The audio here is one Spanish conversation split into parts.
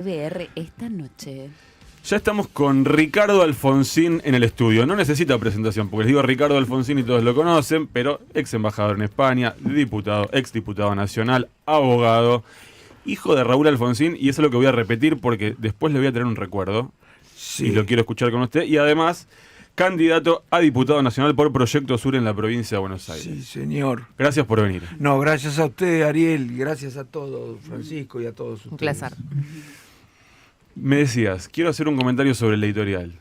VR esta noche. Ya estamos con Ricardo Alfonsín en el estudio. No necesita presentación, porque les digo Ricardo Alfonsín y todos lo conocen, pero ex embajador en España, diputado, ex diputado nacional, abogado, hijo de Raúl Alfonsín, y eso es lo que voy a repetir porque después le voy a tener un recuerdo. Sí. Y lo quiero escuchar con usted. Y además, candidato a diputado nacional por Proyecto Sur en la provincia de Buenos Aires. Sí, señor. Gracias por venir. No, gracias a usted, Ariel, gracias a todos, Francisco, y a todos ustedes. Un placer. Me decías, quiero hacer un comentario sobre el editorial.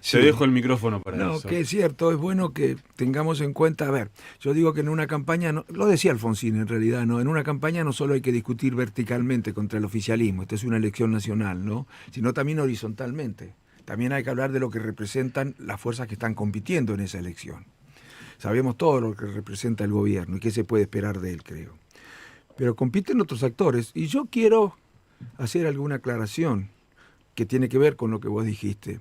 Sí. Te dejo el micrófono para eso. No, que es cierto, es bueno que tengamos en cuenta, a ver, yo digo que en una campaña, lo decía Alfonsín en realidad, ¿no? En una campaña no solo hay que discutir verticalmente contra el oficialismo, esta es una elección nacional, ¿no? Sino también horizontalmente. También hay que hablar de lo que representan las fuerzas que están compitiendo en esa elección. Sabemos todo lo que representa el gobierno y qué se puede esperar de él, creo. Pero compiten otros actores y yo quiero hacer alguna aclaración que tiene que ver con lo que vos dijiste.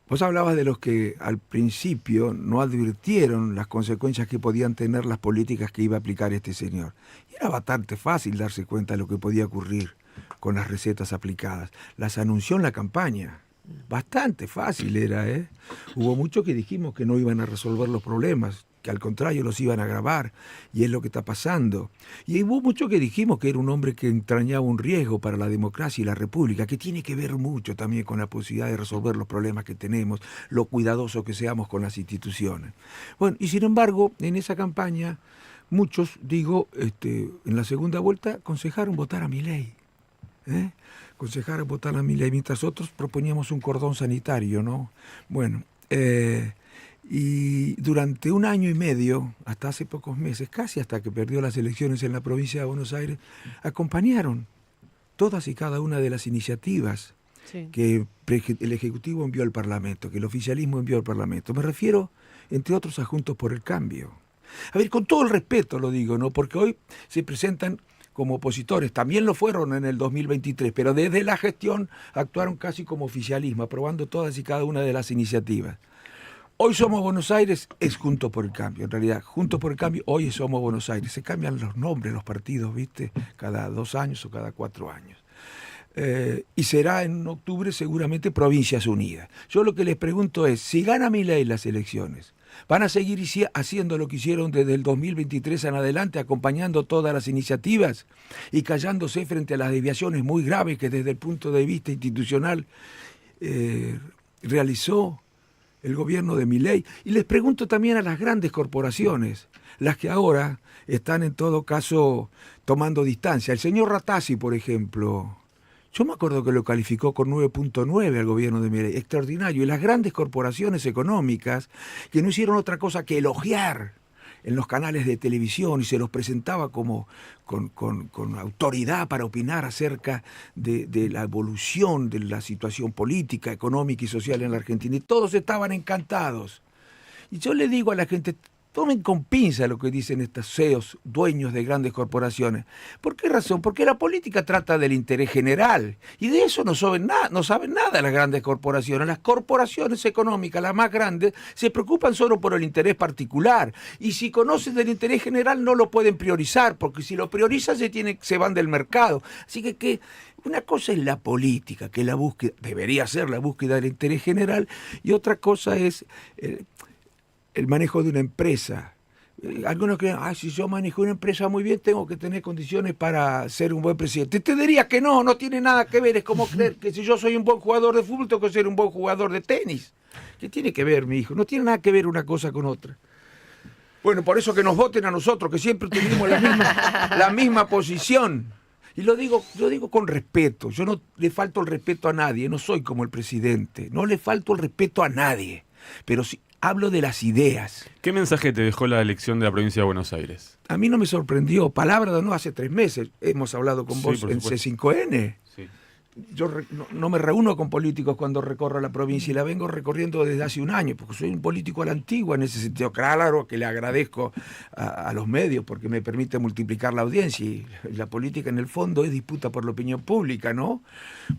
Vos hablabas de los que al principio no advirtieron las consecuencias que podían tener las políticas que iba a aplicar este señor. Y era bastante fácil darse cuenta de lo que podía ocurrir con las recetas aplicadas. Las anunció en la campaña. Bastante fácil era, ¿eh? Hubo muchos que dijimos que no iban a resolver los problemas, que al contrario los iban a agravar, y es lo que está pasando. Y hubo muchos que dijimos que era un hombre que entrañaba un riesgo para la democracia y la república, que tiene que ver mucho también con la posibilidad de resolver los problemas que tenemos, lo cuidadosos que seamos con las instituciones. Bueno, y sin embargo, en esa campaña, muchos, en la segunda vuelta, aconsejaron votar a Milei. Aconsejaron votar a Milei, mientras otros proponíamos un cordón sanitario, ¿no? Bueno, y durante un año y medio, hasta hace pocos meses, casi hasta que perdió las elecciones en la provincia de Buenos Aires, acompañaron todas y cada una de las iniciativas que el Ejecutivo envió al Parlamento, que el oficialismo envió al Parlamento. Me refiero, entre otros, a Juntos por el Cambio. A ver, con todo el respeto lo digo, ¿no? Porque hoy se presentan como opositores, también lo fueron en el 2023, pero desde la gestión actuaron casi como oficialismo, aprobando todas y cada una de las iniciativas. Hoy Somos Buenos Aires es Juntos por el Cambio, en realidad, Juntos por el Cambio, hoy es Somos Buenos Aires. Se cambian los nombres, los partidos, ¿viste? Cada 2 años o cada 4 años. Y será en octubre seguramente Provincias Unidas. Yo lo que les pregunto es, si gana Milei las elecciones, ¿van a seguir haciendo lo que hicieron desde el 2023 en adelante, acompañando todas las iniciativas y callándose frente a las desviaciones muy graves que desde el punto de vista institucional realizó el gobierno de Milei? Y les pregunto también a las grandes corporaciones, las que ahora están en todo caso tomando distancia. El señor Ratazzi, por ejemplo, yo me acuerdo que lo calificó con 9.9 al gobierno de Milei, extraordinario. Y las grandes corporaciones económicas que no hicieron otra cosa que elogiar en los canales de televisión y se los presentaba como con autoridad para opinar acerca de la evolución de la situación política, económica y social en la Argentina. Y todos estaban encantados. Y yo le digo a la gente, tomen con pinza lo que dicen estos CEOs, dueños de grandes corporaciones. ¿Por qué razón? Porque la política trata del interés general. Y de eso no saben nada las grandes corporaciones. Las corporaciones económicas, las más grandes, se preocupan solo por el interés particular. Y si conocen del interés general no lo pueden priorizar, porque si lo priorizan se van del mercado. Así que una cosa es la política, que la búsqueda, debería ser la búsqueda del interés general, y otra cosa es el manejo de una empresa. Algunos creen, si yo manejo una empresa muy bien, tengo que tener condiciones para ser un buen presidente. Te diría que no tiene nada que ver. Es como creer que si yo soy un buen jugador de fútbol, tengo que ser un buen jugador de tenis. ¿Qué tiene que ver, mi hijo? No tiene nada que ver una cosa con otra. Bueno, por eso que nos voten a nosotros, que siempre tuvimos la misma posición. Y lo digo con respeto. Yo no le falto el respeto a nadie. No soy como el presidente. No le falto el respeto a nadie. Pero sí, hablo de las ideas. ¿Qué mensaje te dejó la elección de la provincia de Buenos Aires? A mí no me sorprendió. Palabra de no, hace 3 meses hemos hablado con vos en C5N. Sí. Yo no me reúno con políticos cuando recorro la provincia y la vengo recorriendo desde hace un año, porque soy un político a la antigua en ese sentido. Claro que le agradezco a los medios porque me permite multiplicar la audiencia, y la política en el fondo es disputa por la opinión pública, ¿no?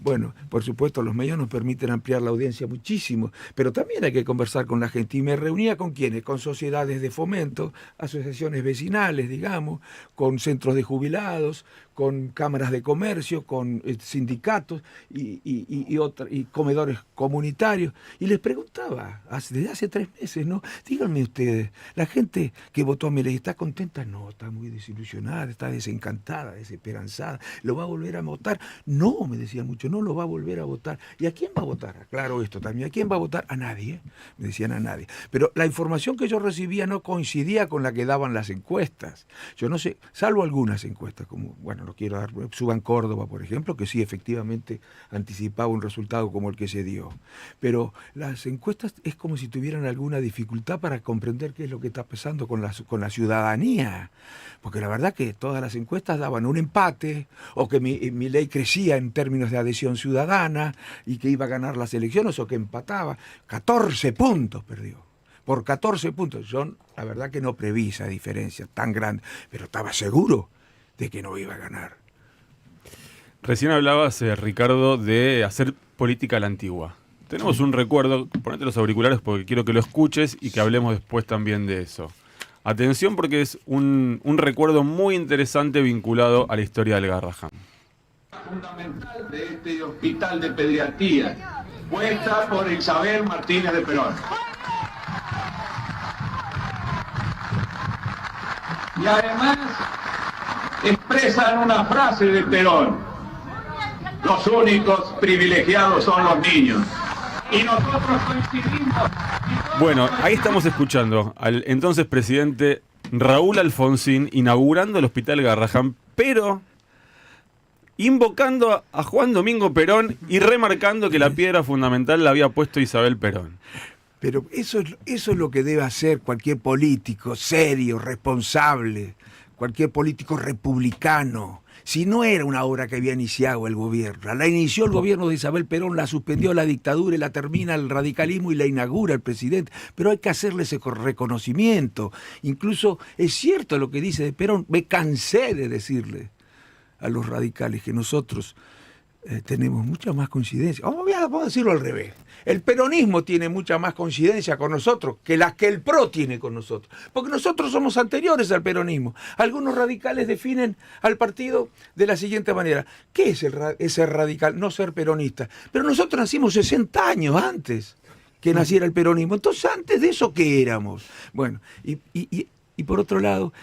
Bueno, por supuesto los medios nos permiten ampliar la audiencia muchísimo, pero también hay que conversar con la gente. Y me reunía con ¿quiénes? Con sociedades de fomento, asociaciones vecinales, digamos, con centros de jubilados, con cámaras de comercio, con sindicatos y comedores comunitarios. Y les preguntaba, desde hace 3 meses, ¿no? Díganme ustedes, ¿la gente que votó a Milei está contenta? No, está muy desilusionada, está desencantada, desesperanzada. ¿Lo va a volver a votar? No, me decían mucho, no lo va a volver a votar. ¿Y a quién va a votar? Aclaro esto también. ¿A quién va a votar? A nadie, me decían, a nadie. Pero la información que yo recibía no coincidía con la que daban las encuestas. Yo no sé, salvo algunas encuestas, como, bueno, no quiero dar, Suban Córdoba, por ejemplo, que sí efectivamente anticipaba un resultado como el que se dio. Pero las encuestas es como si tuvieran alguna dificultad para comprender qué es lo que está pasando con la ciudadanía. Porque la verdad que todas las encuestas daban un empate, o que Milei crecía en términos de adhesión ciudadana, y que iba a ganar las elecciones, o que empataba. 14 puntos perdió. Por 14 puntos. Yo, la verdad que no preví esa diferencia tan grande, pero estaba seguro de que no iba a ganar. Recién hablabas, Ricardo, de hacer política a la antigua. Tenemos un recuerdo, ponete los auriculares porque quiero que lo escuches y que hablemos después también de eso. Atención porque es un recuerdo muy interesante vinculado a la historia del Garrahan. Fundamental de este hospital de pediatría, puesta por Isabel Martínez de Perón. Y además expresan una frase de Perón: los únicos privilegiados son los niños. Y nosotros coincidimos. Bueno, ahí estamos escuchando al entonces presidente Raúl Alfonsín inaugurando el Hospital Garrahan, pero invocando a Juan Domingo Perón y remarcando que la piedra fundamental la había puesto Isabel Perón. Pero eso es lo que debe hacer cualquier político serio, responsable, cualquier político republicano. Si no era una obra que había iniciado el gobierno, la inició el gobierno de Isabel Perón, la suspendió la dictadura y la termina el radicalismo y la inaugura el presidente. Pero hay que hacerle ese reconocimiento. Incluso es cierto lo que dice de Perón. Me cansé de decirle a los radicales que nosotros tenemos mucha más coincidencia. Vamos a decirlo al revés. El peronismo tiene mucha más coincidencia con nosotros que las que el PRO tiene con nosotros. Porque nosotros somos anteriores al peronismo. Algunos radicales definen al partido de la siguiente manera. ¿Qué es ser radical? No ser peronista. Pero nosotros nacimos 60 años antes que naciera el peronismo. Entonces, antes de eso, ¿qué éramos? Bueno, y por otro lado,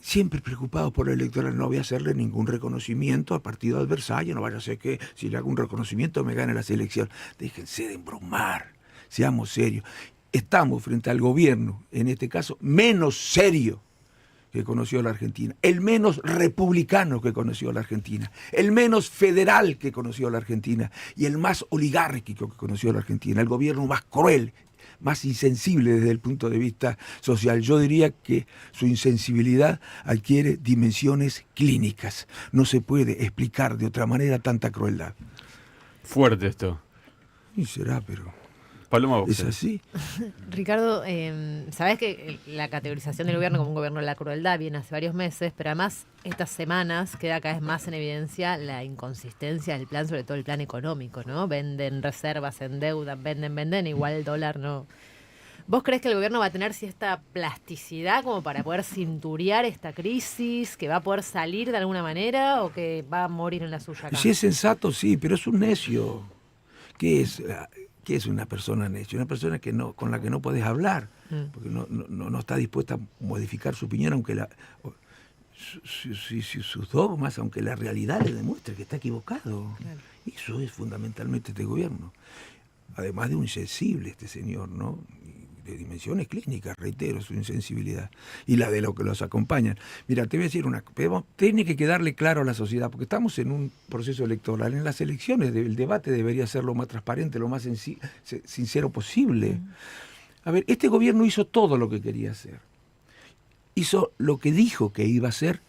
siempre preocupados por el electoral, no voy a hacerle ningún reconocimiento al partido adversario, no vaya a ser que si le hago un reconocimiento me gane las elecciones. Déjense de embromar, seamos serios. Estamos frente al gobierno, en este caso, menos serio que conoció la Argentina, el menos republicano que conoció la Argentina, el menos federal que conoció la Argentina y el más oligárquico que conoció la Argentina, el gobierno más cruel, más insensible desde el punto de vista social. Yo diría que su insensibilidad adquiere dimensiones clínicas. No se puede explicar de otra manera tanta crueldad. Fuerte esto. Y será, pero Paloma, vos. es así. Ricardo, sabés que la categorización del gobierno como un gobierno de la crueldad viene hace varios meses, pero además estas semanas queda cada vez más en evidencia la inconsistencia del plan, sobre todo el plan económico, ¿no? Venden reservas, endeudan, venden, igual el dólar no. ¿Vos crees que el gobierno va a tener cierta plasticidad como para poder cinturear esta crisis, que va a poder salir de alguna manera o que va a morir en la suya acá? Si es sensato, sí, pero es un necio. ¿Qué es una persona necia? Una persona con la que no puedes hablar, porque no está dispuesta a modificar su opinión, aunque sus dogmas, aunque la realidad le demuestre que está equivocado. Claro. Eso es fundamentalmente este gobierno. Además de un insensible este señor, ¿no? De dimensiones clínicas, reitero, su insensibilidad y la de lo que los acompañan. Mira, te voy a decir tiene que quedarle claro a la sociedad, porque estamos en un proceso electoral. En las elecciones el debate debería ser lo más transparente, lo más sincero posible. A ver, este gobierno hizo todo lo que quería hacer. Hizo lo que dijo que iba a hacer,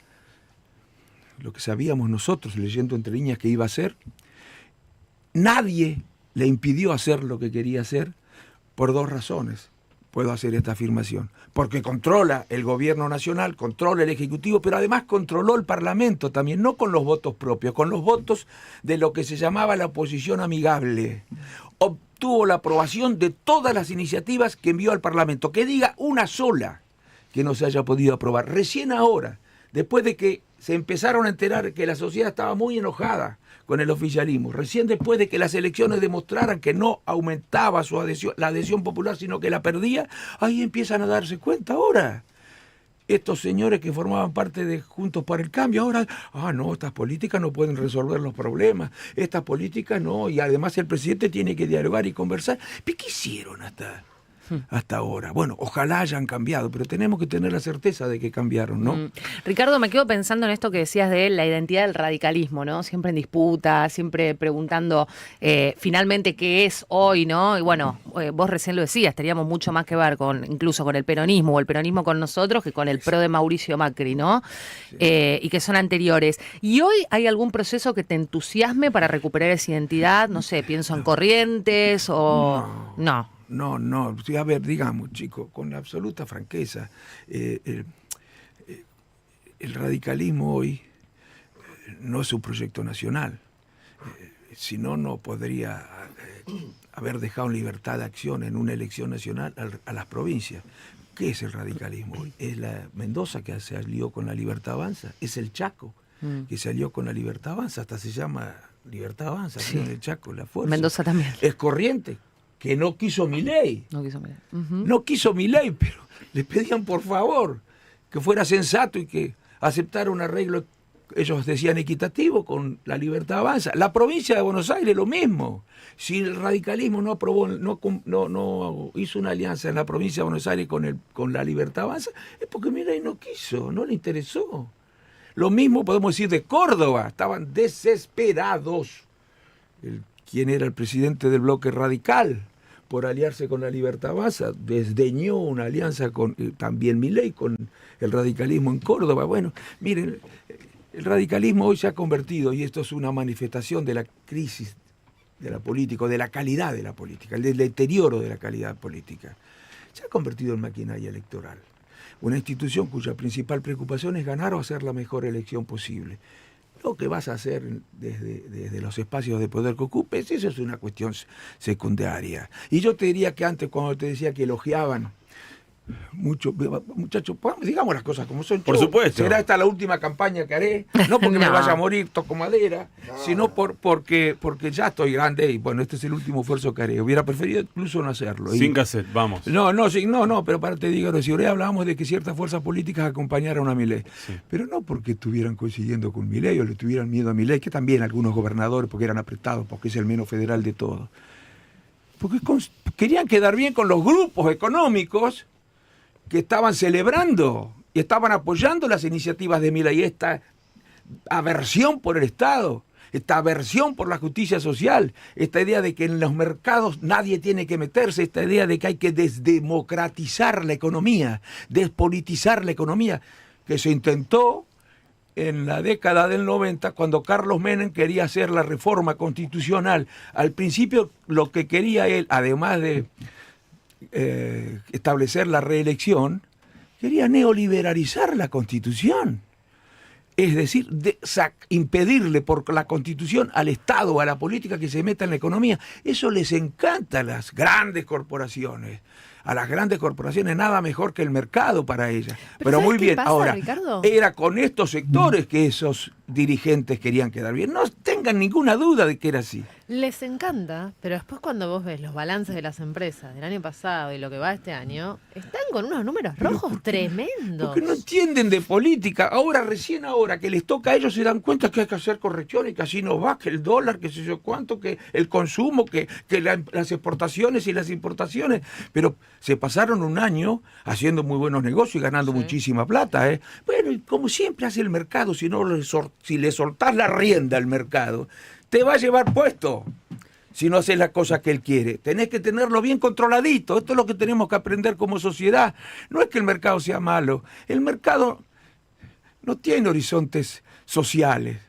lo que sabíamos nosotros, leyendo entre líneas que iba a hacer. Nadie le impidió hacer lo que quería hacer por 2 razones. Puedo hacer esta afirmación. Porque controla el gobierno nacional, controla el Ejecutivo, pero además controló el Parlamento también, no con los votos propios, con los votos de lo que se llamaba la oposición amigable. Obtuvo la aprobación de todas las iniciativas que envió al Parlamento. Que diga una sola que no se haya podido aprobar. Recién ahora, después de que se empezaron a enterar que la sociedad estaba muy enojada con el oficialismo. Recién después de que las elecciones demostraran que no aumentaba su adhesión, la adhesión popular, sino que la perdía, ahí empiezan a darse cuenta ahora. Estos señores que formaban parte de Juntos para el Cambio, ahora, no, estas políticas no pueden resolver los problemas, estas políticas no, y además el presidente tiene que dialogar y conversar. ¿Pero qué hicieron hasta ahora? Bueno, ojalá hayan cambiado, pero tenemos que tener la certeza de que cambiaron, ¿no? Ricardo, me quedo pensando en esto que decías de la identidad del radicalismo, ¿no? Siempre en disputa, siempre preguntando finalmente qué es hoy, ¿no? Y bueno, vos recién lo decías, teníamos mucho más que ver incluso con el peronismo o el peronismo con nosotros que con el PRO de Mauricio Macri, ¿no? Sí. Y que son anteriores. ¿Y hoy hay algún proceso que te entusiasme para recuperar esa identidad? No sé, pienso en Corrientes o... No. No, a ver, digamos, chicos, con absoluta franqueza, el radicalismo hoy no es un proyecto nacional, si no, no podría haber dejado libertad de acción en una elección nacional a las provincias. ¿Qué es el radicalismo hoy? Es la Mendoza que se alió con la Libertad Avanza, es el Chaco que se alió con la Libertad Avanza, hasta se llama Libertad Avanza, sí. En el Chaco, la fuerza. Mendoza también. Es Corrientes, que no quiso Milei. No quiso Milei, pero le pedían por favor que fuera sensato y que aceptara un arreglo, ellos decían equitativo, con la Libertad Avanza. La provincia de Buenos Aires lo mismo. Si el radicalismo no aprobó, no hizo una alianza en la provincia de Buenos Aires con la Libertad Avanza, es porque Milei no quiso, no le interesó. Lo mismo podemos decir de Córdoba, estaban desesperados. ¿Quién era el presidente del bloque radical? Por aliarse con la Libertad Avanza, desdeñó una alianza con también Milei, con el radicalismo en Córdoba. Bueno, miren, el radicalismo hoy se ha convertido, y esto es una manifestación de la crisis de la política, de la calidad de la política, del deterioro de la calidad política, se ha convertido en maquinaria electoral. Una institución cuya principal preocupación es ganar o hacer la mejor elección posible. Lo que vas a hacer desde los espacios de poder que ocupes, eso es una cuestión secundaria. Y yo te diría que antes, cuando te decía que elogiaban mucho, muchachos, digamos las cosas como son. Por supuesto. Será esta la última campaña que haré, no porque me vaya a morir, toco madera, sino porque ya estoy grande y bueno, este es el último esfuerzo que haré. Hubiera preferido incluso no hacerlo. Sin cassette, vamos. No, pero para te digo, si ahora hablábamos de que ciertas fuerzas políticas acompañaron a Milei, pero no porque estuvieran coincidiendo con Milei o le tuvieran miedo a Milei, que también algunos gobernadores, porque eran apretados, porque es el menos federal de todos. Porque querían quedar bien con los grupos económicos que estaban celebrando y estaban apoyando las iniciativas de Milei, esta aversión por el Estado, esta aversión por la justicia social, esta idea de que en los mercados nadie tiene que meterse, esta idea de que hay que desdemocratizar la economía, despolitizar la economía, que se intentó en la década del 90, cuando Carlos Menem quería hacer la reforma constitucional. Al principio lo que quería él, además de establecer la reelección, quería neoliberalizar la Constitución. Es decir, impedirle por la Constitución al Estado, a la política que se meta en la economía. Eso les encanta a las grandes corporaciones. A las grandes corporaciones nada mejor que el mercado para ellas. Pero muy bien, pasa, ahora, Ricardo? Era con estos sectores que esos dirigentes querían quedar bien. No tengan ninguna duda de que era así. Les encanta, pero después cuando vos ves los balances de las empresas del año pasado y lo que va este año, están con unos números rojos tremendos. Porque no entienden de política. Recién ahora que les toca a ellos se dan cuenta que hay que hacer correcciones, que así no va, que el dólar, que sé yo cuánto, que el consumo, que las exportaciones y las importaciones. Pero se pasaron un año haciendo muy buenos negocios y ganando muchísima plata. Bueno, y como siempre hace el mercado, si le soltás la rienda al mercado, te va a llevar puesto si no haces la cosa que él quiere. Tenés que tenerlo bien controladito. Esto es lo que tenemos que aprender como sociedad. No es que el mercado sea malo. El mercado no tiene horizontes sociales.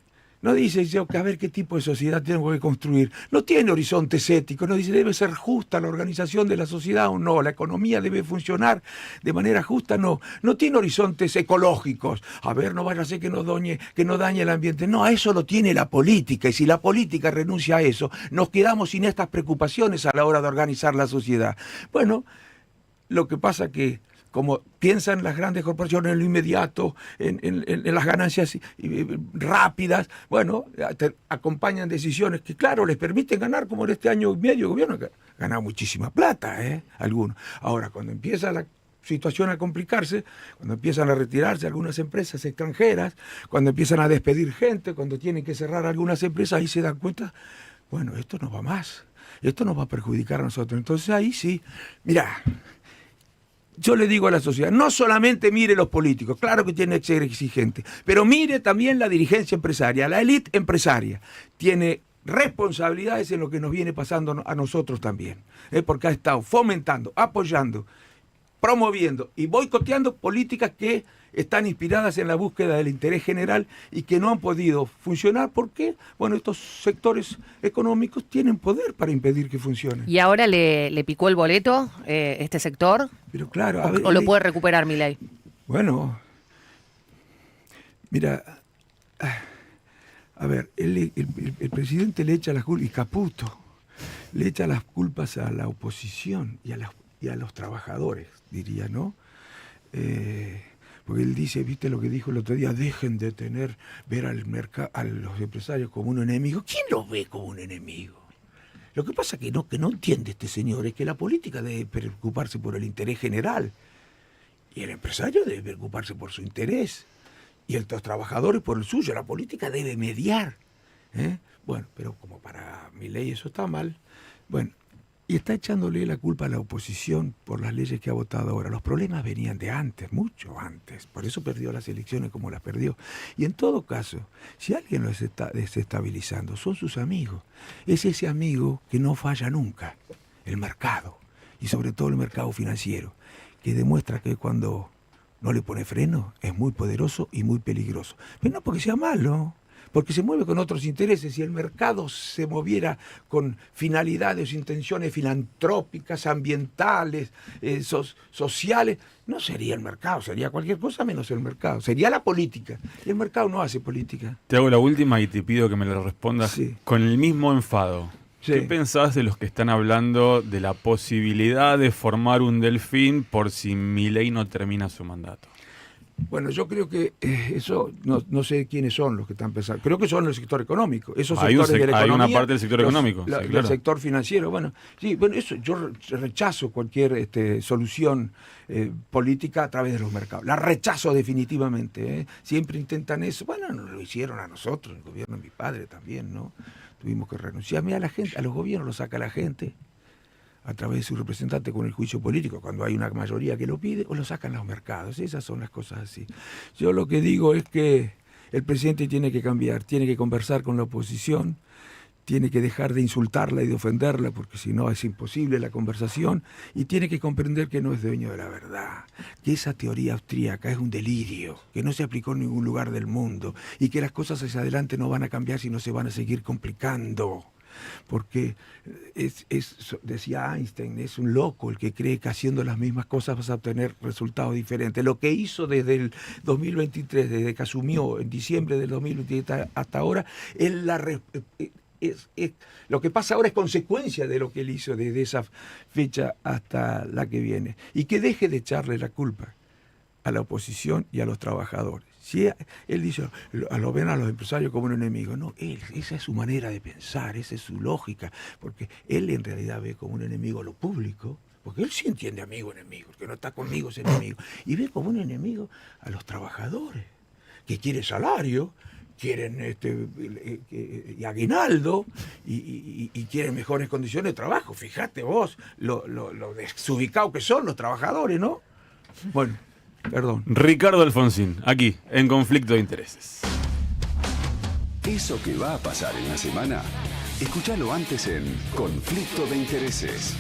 No dice yo que a ver qué tipo de sociedad tengo que construir. No tiene horizontes éticos. No dice debe ser justa la organización de la sociedad o no. La economía debe funcionar de manera justa. No tiene horizontes ecológicos. A ver, no vaya a ser que no dañe el ambiente. No, a eso lo tiene la política. Y si la política renuncia a eso, nos quedamos sin estas preocupaciones a la hora de organizar la sociedad. Bueno, lo que pasa que como piensan las grandes corporaciones en lo inmediato, en las ganancias rápidas, bueno, acompañan decisiones que, claro, les permiten ganar, como en este año y medio el gobierno ha ganado muchísima plata, algunos. Ahora, cuando empieza la situación a complicarse, cuando empiezan a retirarse algunas empresas extranjeras, cuando empiezan a despedir gente, cuando tienen que cerrar algunas empresas, ahí se dan cuenta, bueno, esto no va más, esto nos va a perjudicar a nosotros. Entonces ahí sí, mira, yo le digo a la sociedad, no solamente mire los políticos, claro que tiene que ser exigente, pero mire también la dirigencia empresaria, la élite empresaria, tiene responsabilidades en lo que nos viene pasando a nosotros también, porque ha estado fomentando, apoyando, promoviendo y boicoteando políticas que están inspiradas en la búsqueda del interés general y que no han podido funcionar porque, bueno, estos sectores económicos tienen poder para impedir que funcionen. ¿Y ahora le picó el boleto este sector? Pero claro, ¿O lo puede recuperar Milei? Bueno, mira, a ver, el presidente le echa las culpas, y Caputo, le echa las culpas a la oposición y a los trabajadores, diría, ¿no? Porque él dice, viste lo que dijo el otro día, dejen de ver a los empresarios como un enemigo. ¿Quién los ve como un enemigo? Lo que pasa que no entiende este señor es que la política debe preocuparse por el interés general y el empresario debe preocuparse por su interés y los trabajadores por el suyo. La política debe mediar. Bueno, pero como para Milei eso está mal, bueno, y está echándole la culpa a la oposición por las leyes que ha votado ahora. Los problemas venían de antes, mucho antes. Por eso perdió las elecciones como las perdió. Y en todo caso, si alguien lo está desestabilizando, son sus amigos. Es ese amigo que no falla nunca, el mercado. Y sobre todo el mercado financiero, que demuestra que cuando no le pone freno es muy poderoso y muy peligroso. Pero no porque sea malo, porque se mueve con otros intereses. Si el mercado se moviera con finalidades o intenciones filantrópicas, ambientales, sociales, no sería el mercado, sería cualquier cosa menos el mercado, sería la política. Y el mercado no hace política. Te hago la última y te pido que me la respondas con el mismo enfado. Sí. ¿Qué pensás de los que están hablando de la posibilidad de formar un delfín por si Milei no termina su mandato? Bueno, yo creo que eso, no sé quiénes son los que están pensando. Creo que son el sector económico. Esos sectores de la economía. Hay una parte del sector económico. Sí, claro. El sector financiero. Bueno, eso yo rechazo cualquier solución política a través de los mercados. La rechazo definitivamente. Siempre intentan eso. Bueno, no lo hicieron a nosotros, el gobierno de mi padre también, ¿no? Tuvimos que renunciar. Mira, a los gobiernos los saca la gente a través de su representante con el juicio político, cuando hay una mayoría que lo pide, o lo sacan los mercados. Esas son las cosas así. Yo lo que digo es que el presidente tiene que cambiar, tiene que conversar con la oposición, tiene que dejar de insultarla y de ofenderla, porque si no es imposible la conversación, y tiene que comprender que no es dueño de la verdad, que esa teoría austríaca es un delirio, que no se aplicó en ningún lugar del mundo, y que las cosas hacia adelante no van a cambiar, sino se van a seguir complicando. Porque decía Einstein, es un loco el que cree que haciendo las mismas cosas vas a obtener resultados diferentes. Lo que hizo desde el 2023, desde que asumió en diciembre del 2023 hasta ahora, lo que pasa ahora es consecuencia de lo que él hizo desde esa fecha hasta la que viene. Y que deje de echarle la culpa a la oposición y a los trabajadores. Si él dice, lo ven a los empresarios como un enemigo. No, esa es su manera de pensar, esa es su lógica, porque él en realidad ve como un enemigo lo público, porque él sí entiende amigo-enemigo, el que no está conmigo es enemigo, y ve como un enemigo a los trabajadores, que quieren salario, quieren y aguinaldo, y quieren mejores condiciones de trabajo. Fíjate vos lo desubicados que son los trabajadores, ¿no? Bueno. Perdón. Ricardo Alfonsín, aquí, en Conflicto de Intereses. Eso que va a pasar en la semana, escúchalo antes en Conflicto de Intereses.